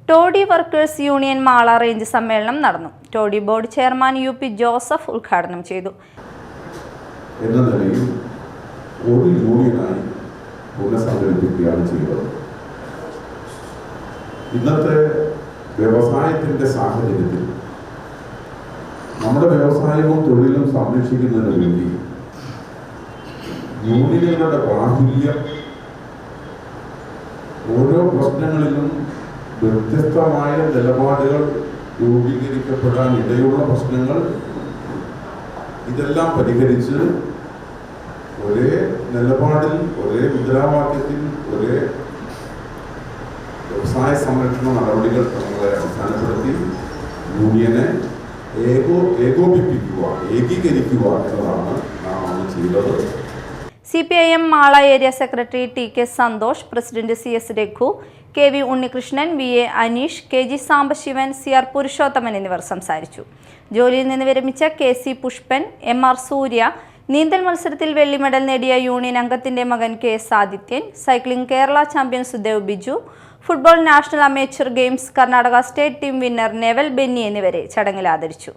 Toddy workers union Mala range സമ്മേളനം നടന്നു. Toddy board chairman UP Joseph ഉദ്ഘാടനം ചെയ്തു. എന്ന നിലയിൽ ഒരു യൂണിയനായി പുനഃസംഘടിപ്പിക്കുകയാണ് ചെയ്തത്. ഇന്നത്തെ വ്യവസായത്തിന്റെ സാഹചര്യത്തിൽ നമ്മുടെ വ്യവസായവും തൊഴിലും സംരക്ഷിക്കുന്നതിന് വേണ്ടി യൂണിയനുകളുടെ ബാഹുല്യം ഓരോ പ്രശ്നങ്ങളിലും വ്യത്യസ്തമായ നിലപാടുകൾ രൂപീകരിക്കപ്പെടാൻ ഇടയുള്ള പ്രശ്നങ്ങൾ ഇതെല്ലാം പരിഹരിച്ച് ഒരേ നിലപാടിൽ, ഒരേ മുദ്രാവാക്യത്തിൽ, ഒരേ വ്യവസായ സംരക്ഷണ നടപടികൾ നമ്മളെ അടിസ്ഥാനപ്പെടുത്തി യൂണിയനെ ഏകോപിപ്പിക്കുക, ഏകീകരിക്കുക എന്നതാണ് നാം അന്ന് ചെയ്തത്. CPIM Mala area secretary TK Santhosh, president CS Raghu, KV Unnikrishnan, VA Aneesh, KG Sambasivan, CR Purushothaman എന്നിവർ സംസാരിച്ചു. ജോലിയിൽ നിന്ന് വിരമിച്ച KC പുഷ്പൻ, MR സൂര്യ, നീന്തൽ മത്സരത്തിൽ വെള്ളി മെഡൽ നേടിയ യൂണിയൻ അംഗത്തിന്റെ മകൻ KS Adithyan, cycling Kerala champion Sudev Biju, football national amateur games Karnataka state team winner naval Benny എന്നിവരെ ചടങ്ങിൽ ആദരിച്ചു.